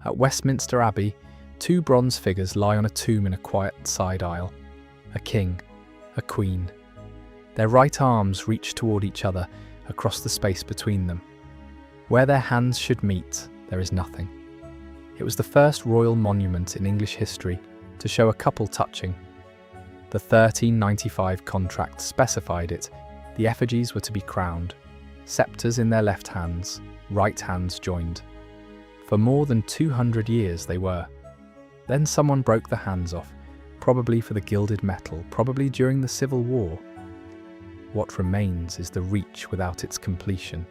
At Westminster Abbey, two bronze figures lie on a tomb in a quiet side aisle. A king, a queen. Their right arms reach toward each other across the space between them. Where their hands should meet, there is nothing. It was the first royal monument in English history to show a couple touching. The 1395 contract specified it. The effigies were to be crowned, sceptres in their left hands, right hands joined. For more than 200 years they were. Then someone broke the hands off, probably for the gilded metal, probably during the Civil War. What remains is the reach without its completion.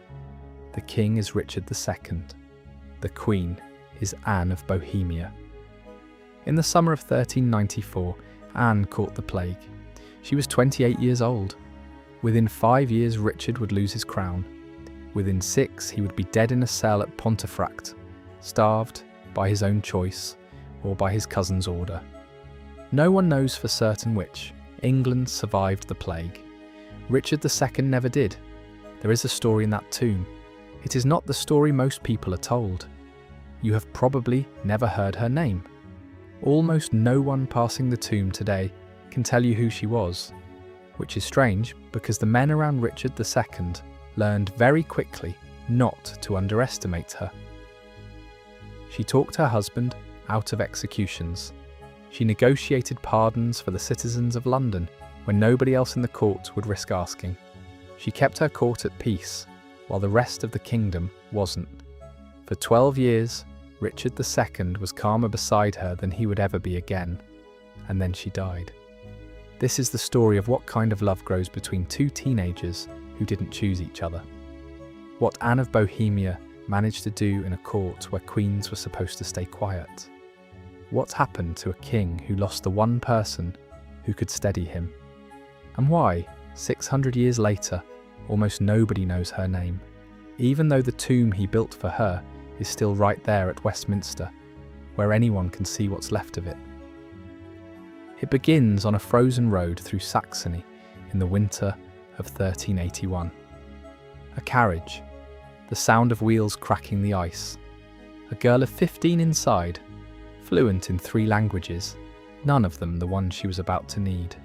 The king is Richard II. The queen is Anne of Bohemia. In the summer of 1394, Anne caught the plague. She was 28 years old. Within 5 years, Richard would lose his crown. Within 6, he would be dead in a cell at Pontefract, starved by his own choice or by his cousin's order. No one knows for certain which. England survived the plague. Richard II never did. There is a story in that tomb. It is not the story most people are told. You have probably never heard her name. Almost no one passing the tomb today can tell you who she was, which is strange because the men around Richard II learned very quickly not to underestimate her. She talked her husband out of executions. She negotiated pardons for the citizens of London when nobody else in the court would risk asking. She kept her court at peace, while the rest of the kingdom wasn't. For 12 years, Richard II was calmer beside her than he would ever be again, and then she died. This is the story of what kind of love grows between two teenagers who didn't choose each other. What Anne of Bohemia managed to do in a court where queens were supposed to stay quiet. What happened to a king who lost the one person who could steady him? And why, 600 years later, almost nobody knows her name, even though the tomb he built for her is still right there at Westminster, where anyone can see what's left of it. It begins on a frozen road through Saxony in the winter of 1381. A carriage, the sound of wheels cracking the ice. A girl of 15 inside, fluent in 3 languages, none of them the one she was about to need.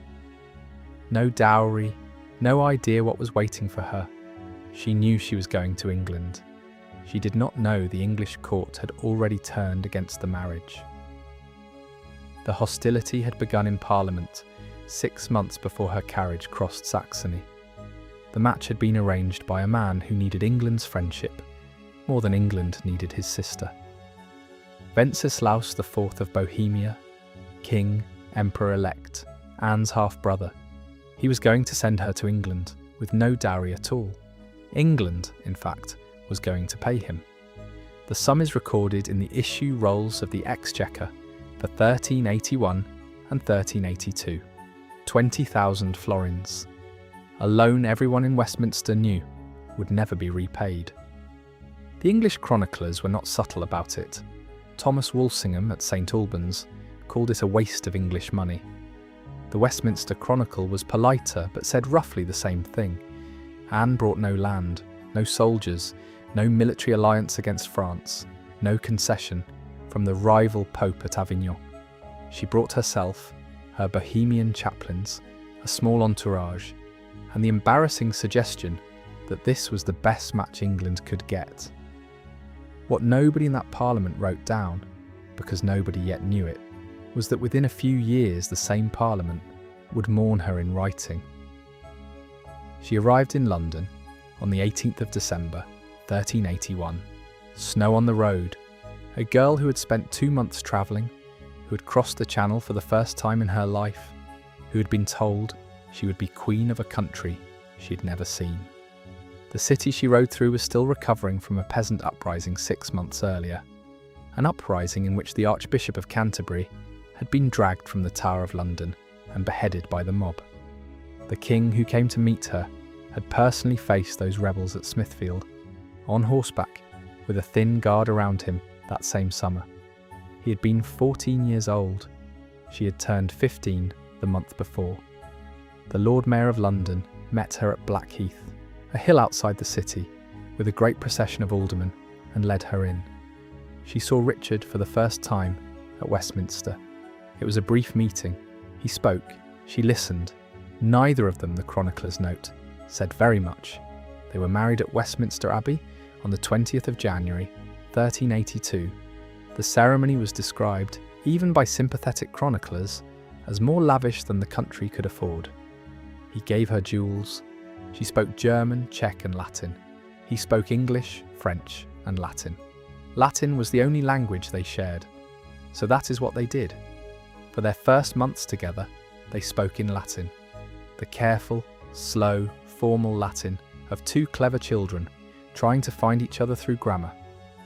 No dowry, no idea what was waiting for her. She knew she was going to England. She did not know the English court had already turned against the marriage. The hostility had begun in Parliament 6 months before her carriage crossed Saxony. The match had been arranged by a man who needed England's friendship more than England needed his sister. Wenceslaus IV of Bohemia, King, Emperor-elect, Anne's half-brother. He was going to send her to England with no dowry at all. England, in fact, was going to pay him. The sum is recorded in the issue rolls of the Exchequer for 1381 and 1382, 20,000 florins. A loan everyone in Westminster knew would never be repaid. The English chroniclers were not subtle about it. Thomas Walsingham at St Albans called it a waste of English money. The Westminster Chronicle was politer but said roughly the same thing. Anne brought no land, no soldiers, no military alliance against France, no concession from the rival Pope at Avignon. She brought herself, her Bohemian chaplains, a small entourage, and the embarrassing suggestion that this was the best match England could get. What nobody in that parliament wrote down, because nobody yet knew it, was that within a few years the same parliament would mourn her in writing. She arrived in London on the 18th of December, 1381. Snow on the road. A girl who had spent 2 months travelling, who had crossed the Channel for the first time in her life, who had been told she would be queen of a country she had never seen. The city she rode through was still recovering from a peasant uprising 6 months earlier, an uprising in which the Archbishop of Canterbury had been dragged from the Tower of London and beheaded by the mob. The king who came to meet her had personally faced those rebels at Smithfield, on horseback, with a thin guard around him that same summer. He had been 14 years old. She had turned 15 the month before. The Lord Mayor of London met her at Blackheath, a hill outside the city, with a great procession of aldermen, and led her in. She saw Richard for the first time at Westminster. It was a brief meeting. He spoke. She listened. Neither of them, the chroniclers note, said very much. They were married at Westminster Abbey on the 20th of January, 1382. The ceremony was described, even by sympathetic chroniclers, as more lavish than the country could afford. He gave her jewels. She spoke German, Czech and Latin. He spoke English, French and Latin. Latin was the only language they shared, so that is what they did. For their first months together, they spoke in Latin. The careful, slow, formal Latin of two clever children trying to find each other through grammar.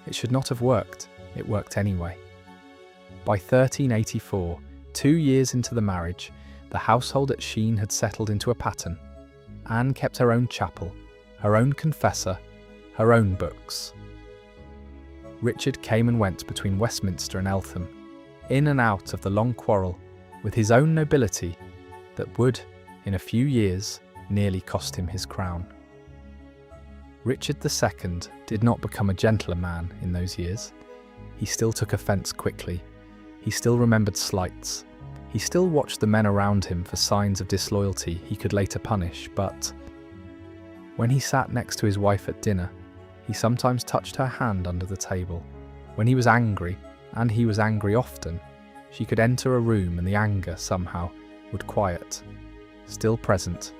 It should not have worked. It worked anyway. By 1384, 2 years into the marriage, the household at Sheen had settled into a pattern. Anne kept her own chapel, her own confessor, her own books. Richard came and went between Westminster and Eltham, in and out of the long quarrel with his own nobility that would, in a few years, nearly cost him his crown. Richard II did not become a gentler man in those years. He still took offence quickly. He still remembered slights. He still watched the men around him for signs of disloyalty he could later punish, but when he sat next to his wife at dinner, he sometimes touched her hand under the table. When he was angry, and he was angry often, she could enter a room and the anger, somehow, would quiet. Still present,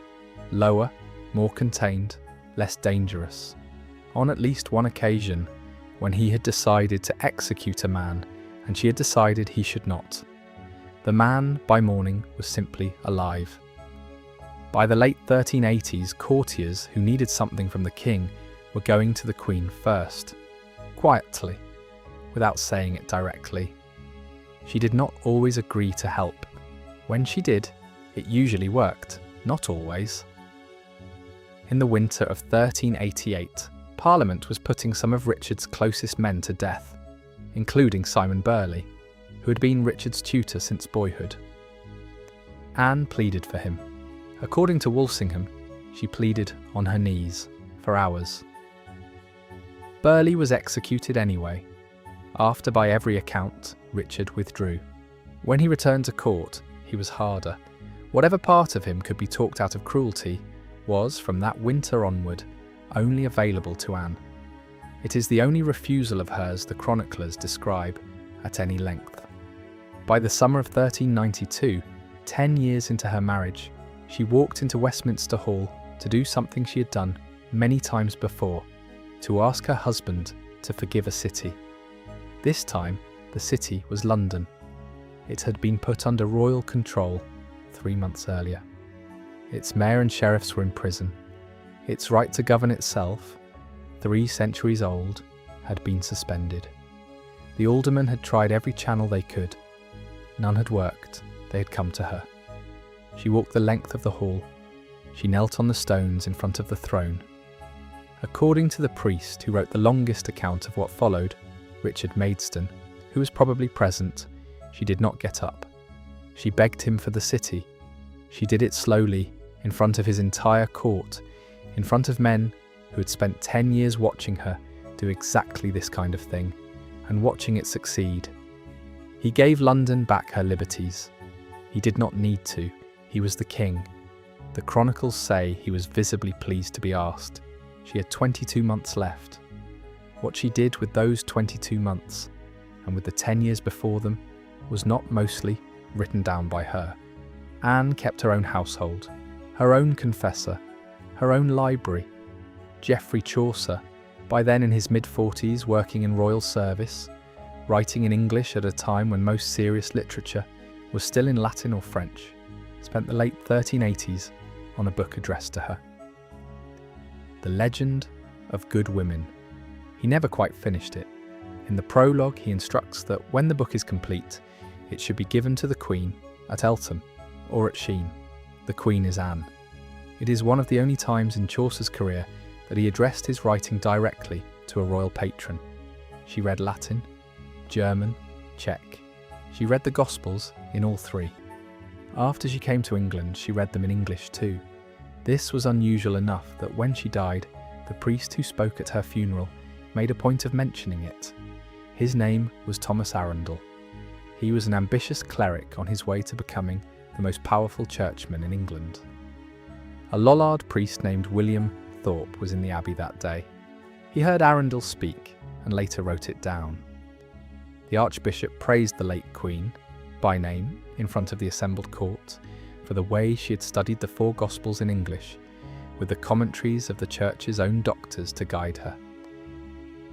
lower, more contained, less dangerous. On at least one occasion, when he had decided to execute a man and she had decided he should not. The man, by morning, was simply alive. By the late 1380s, courtiers who needed something from the king were going to the Queen first, quietly, without saying it directly. She did not always agree to help. When she did, it usually worked, not always. In the winter of 1388, Parliament was putting some of Richard's closest men to death, including Simon Burley, who had been Richard's tutor since boyhood. Anne pleaded for him. According to Walsingham, she pleaded on her knees for hours. Burley was executed anyway, after by every account Richard withdrew. When he returned to court, he was harder. Whatever part of him could be talked out of cruelty was, from that winter onward, only available to Anne. It is the only refusal of hers the chroniclers describe at any length. By the summer of 1392, 10 years into her marriage, she walked into Westminster Hall to do something she had done many times before, to ask her husband to forgive a city. This time, the city was London. It had been put under royal control 3 months earlier. Its mayor and sheriffs were in prison. Its right to govern itself, 3 centuries old, had been suspended. The aldermen had tried every channel they could. None had worked. They had come to her. She walked the length of the hall. She knelt on the stones in front of the throne. According to the priest who wrote the longest account of what followed, Richard Maidstone, who was probably present, she did not get up. She begged him for the city. She did it slowly, in front of his entire court, in front of men who had spent 10 years watching her do exactly this kind of thing, and watching it succeed. He gave London back her liberties. He did not need to. He was the king. The chronicles say he was visibly pleased to be asked. She had 22 months left. What she did with those 22 months, and with the 10 years before them, was not mostly written down by her. Anne kept her own household, her own confessor, her own library. Geoffrey Chaucer, by then in his mid-40s working in royal service, writing in English at a time when most serious literature was still in Latin or French, spent the late 1380s on a book addressed to her. The Legend of Good Women. He never quite finished it. In the prologue, he instructs that when the book is complete, it should be given to the Queen at Eltham or at Sheen. The Queen is Anne. It is one of the only times in Chaucer's career that he addressed his writing directly to a royal patron. She read Latin, German, Czech. She read the Gospels in all 3. After she came to England, she read them in English too. This was unusual enough that when she died, the priest who spoke at her funeral made a point of mentioning it. His name was Thomas Arundel. He was an ambitious cleric on his way to becoming the most powerful churchman in England. A Lollard priest named William Thorpe was in the abbey that day. He heard Arundel speak and later wrote it down. The Archbishop praised the late Queen, by name, in front of the assembled court, for the way she had studied the four Gospels in English, with the commentaries of the Church's own doctors to guide her.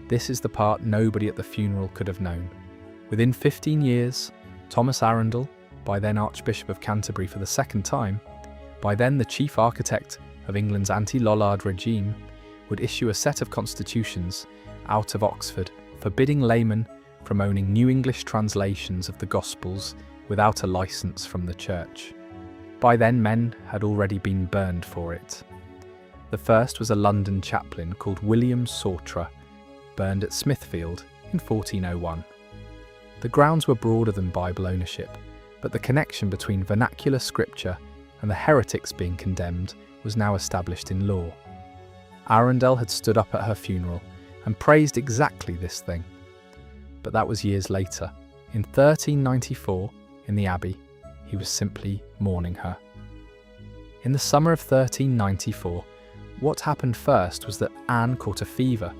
This is the part nobody at the funeral could have known. Within 15 years, Thomas Arundel, by then Archbishop of Canterbury for the second time, by then the chief architect of England's anti-Lollard regime, would issue a set of constitutions out of Oxford forbidding laymen from owning New English translations of the Gospels without a licence from the Church. By then men had already been burned for it. The first was a London chaplain called William Sawtre, burned at Smithfield in 1401. The grounds were broader than Bible ownership, but the connection between vernacular scripture and the heretics being condemned was now established in law. Arundel had stood up at her funeral and praised exactly this thing. But that was years later. In 1394, in the abbey, he was simply mourning her. In the summer of 1394, what happened first was that Anne caught a fever.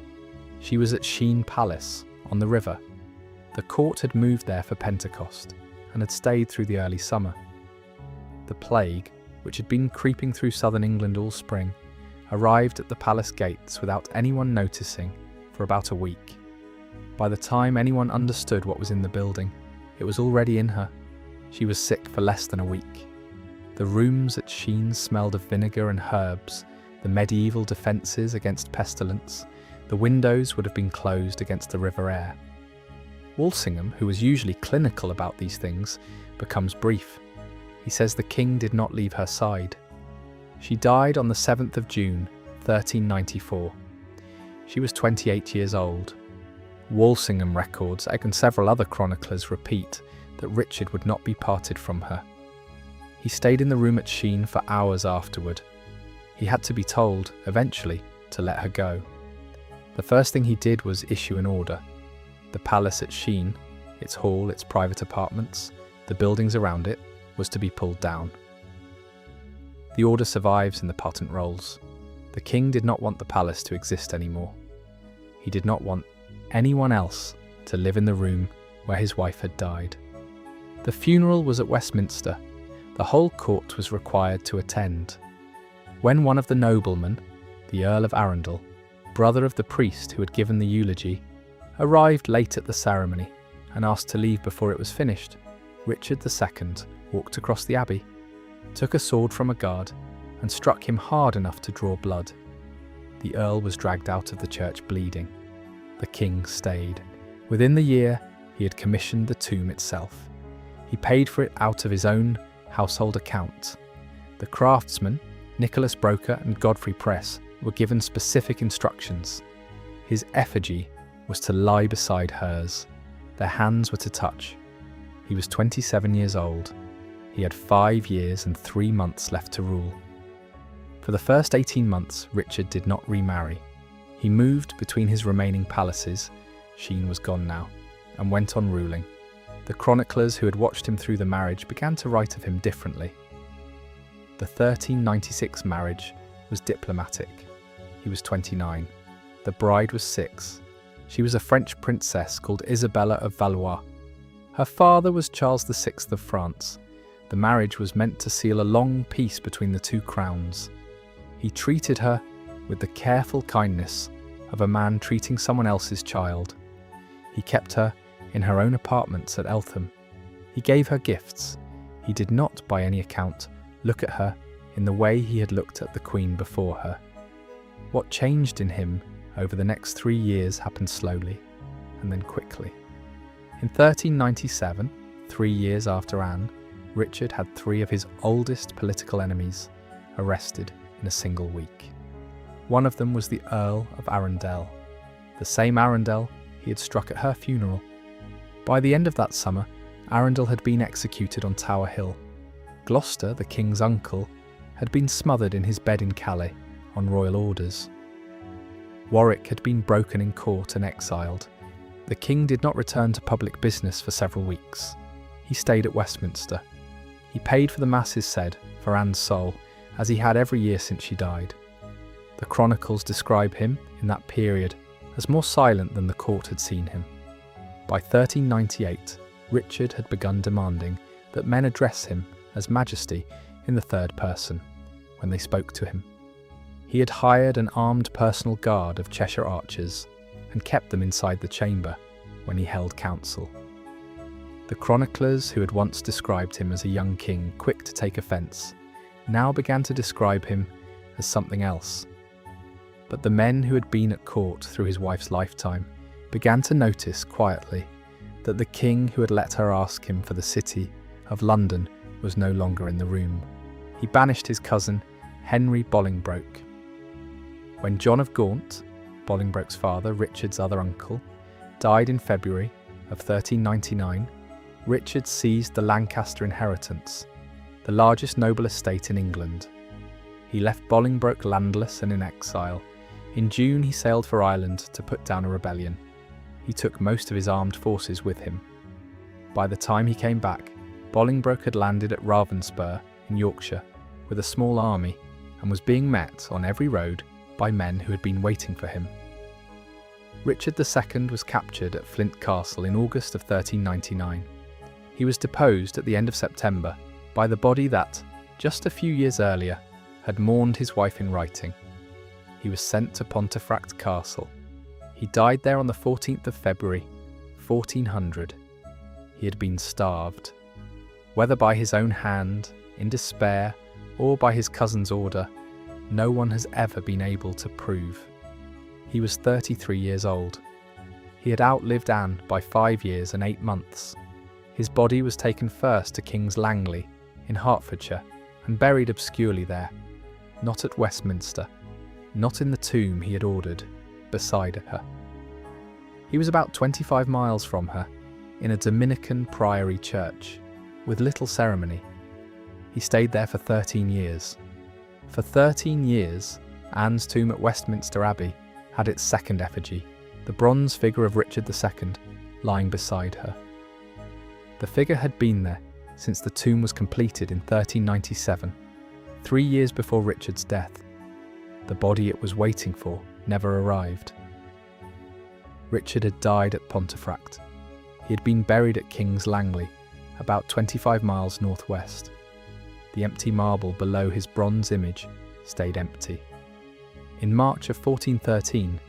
She was at Sheen Palace, on the river. The court had moved there for Pentecost and had stayed through the early summer. The plague, which had been creeping through southern England all spring, arrived at the palace gates without anyone noticing for about a week. By the time anyone understood what was in the building, it was already in her. She was sick for less than a week. The rooms at Sheen smelled of vinegar and herbs, the medieval defences against pestilence. The windows would have been closed against the river air. Walsingham, who was usually clinical about these things, becomes brief. He says the king did not leave her side. She died on the 7th of June, 1394. She was 28 years old. Walsingham records, and several other chroniclers repeat, that Richard would not be parted from her. He stayed in the room at Sheen for hours afterward. He had to be told, eventually, to let her go. The first thing he did was issue an order. The palace at Sheen, its hall, its private apartments, the buildings around it, was to be pulled down. The order survives in the patent rolls. The king did not want the palace to exist anymore. He did not want anyone else to live in the room where his wife had died. The funeral was at Westminster. The whole court was required to attend. When one of the noblemen, the Earl of Arundel, brother of the priest who had given the eulogy, arrived late at the ceremony and asked to leave before it was finished, Richard II walked across the abbey, took a sword from a guard, and struck him hard enough to draw blood. The Earl was dragged out of the church bleeding. The king stayed. Within the year, he had commissioned the tomb itself. He paid for it out of his own household account. The craftsmen, Nicholas Broker and Godfrey Press, were given specific instructions. His effigy was to lie beside hers. Their hands were to touch. He was 27 years old. He had 5 years and 3 months left to rule. For the first 18 months, Richard did not remarry. He moved between his remaining palaces, Sheen was gone now, and went on ruling. The chroniclers who had watched him through the marriage began to write of him differently. The 1396 marriage was diplomatic. He was 29. The bride was 6. She was a French princess called Isabella of Valois. Her father was Charles VI of France. The marriage was meant to seal a long peace between the two crowns. He treated her with the careful kindness of a man treating someone else's child. He kept her in her own apartments at Eltham. He gave her gifts. He did not, by any account, look at her in the way he had looked at the Queen before her. What changed in him over the next 3 years happened slowly, and then quickly. In 1397, 3 years after Anne, Richard had 3 of his oldest political enemies arrested in a single week. One of them was the Earl of Arundel, the same Arundel he had struck at her funeral. By the end of that summer, Arundel had been executed on Tower Hill. Gloucester, the king's uncle, had been smothered in his bed in Calais on royal orders. Warwick had been broken in court and exiled. The king did not return to public business for several weeks. He stayed at Westminster. He paid for the masses said for Anne's soul, as he had every year since she died. The chronicles describe him, in that period, as more silent than the court had seen him. By 1398, Richard had begun demanding that men address him as Majesty in the third person when they spoke to him. He had hired an armed personal guard of Cheshire archers and kept them inside the chamber when he held council. The chroniclers who had once described him as a young king quick to take offence now began to describe him as something else. But the men who had been at court through his wife's lifetime began to notice quietly that the king who had let her ask him for the city of London was no longer in the room. He banished his cousin, Henry Bolingbroke. When John of Gaunt, Bolingbroke's father, Richard's other uncle, died in February of 1399, Richard seized the Lancaster inheritance, the largest noble estate in England. He left Bolingbroke landless and in exile. In June he sailed for Ireland to put down a rebellion. He took most of his armed forces with him. By the time he came back, Bolingbroke had landed at Ravenspur in Yorkshire with a small army and was being met on every road by men who had been waiting for him. Richard II was captured at Flint Castle in August of 1399. He was deposed at the end of September by the body that, just a few years earlier, had mourned his wife in writing. He was sent to Pontefract Castle. He died there on the 14th of February, 1400. He had been starved. Whether by his own hand, in despair, or by his cousin's order, no one has ever been able to prove. He was 33 years old. He had outlived Anne by 5 years and 8 months. His body was taken first to King's Langley, in Hertfordshire, and buried obscurely there, not at Westminster, not in the tomb he had ordered, beside her. He was about 25 miles from her, in a Dominican priory church, with little ceremony. He stayed there for 13 years. For 13 years, Anne's tomb at Westminster Abbey had its second effigy, the bronze figure of Richard II, lying beside her. The figure had been there since the tomb was completed in 1397, 3 years before Richard's death. The body it was waiting for never arrived. Richard had died at Pontefract. He had been buried at King's Langley, about 25 miles northwest. The empty marble below his bronze image stayed empty. In March of 1413,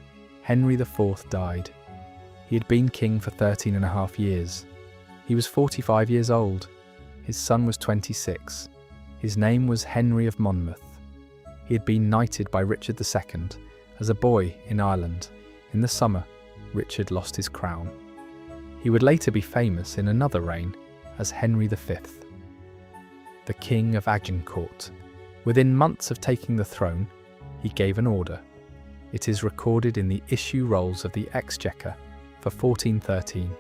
Henry IV died. He had been king for 13.5 years. He was 45 years old. His son was 26. His name was Henry of Monmouth. He had been knighted by Richard II as a boy in Ireland. In the summer, Richard lost his crown. He would later be famous in another reign as Henry V, the King of Agincourt. Within months of taking the throne, he gave an order. It is recorded in the issue rolls of the Exchequer for 1413.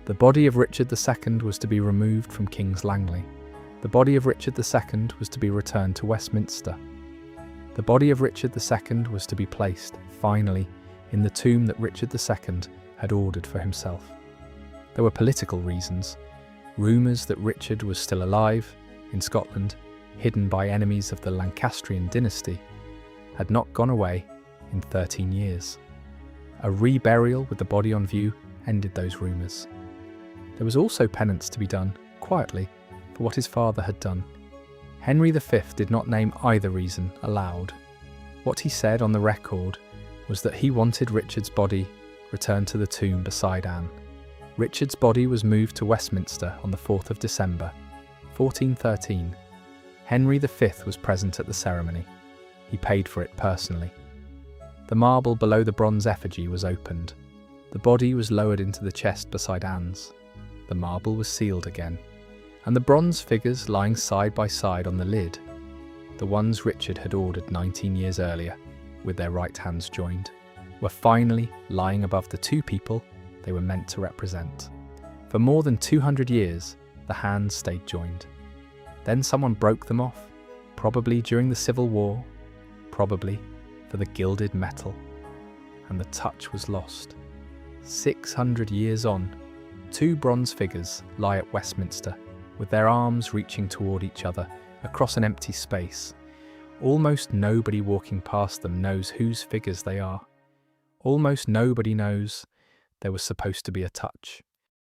The body of Richard II was to be removed from King's Langley. The body of Richard II was to be returned to Westminster. The body of Richard II was to be placed, finally, in the tomb that Richard II had ordered for himself. There were political reasons. Rumours that Richard was still alive, in Scotland, hidden by enemies of the Lancastrian dynasty, had not gone away in 13 years. A reburial with the body on view ended those rumours. There was also penance to be done, quietly, for what his father had done. Henry V did not name either reason aloud. What he said on the record was that he wanted Richard's body returned to the tomb beside Anne. Richard's body was moved to Westminster on the 4th of December, 1413. Henry V was present at the ceremony. He paid for it personally. The marble below the bronze effigy was opened. The body was lowered into the chest beside Anne's. The marble was sealed again, and the bronze figures lying side by side on the lid, the ones Richard had ordered 19 years earlier, with their right hands joined, were finally lying above the two people they were meant to represent. For more than 200 years, the hands stayed joined. Then someone broke them off, probably during the Civil War, probably for the gilded metal, and the touch was lost. 600 years on, two bronze figures lie at Westminster, with their arms reaching toward each other across an empty space. Almost nobody walking past them knows whose figures they are. Almost nobody knows there was supposed to be a touch.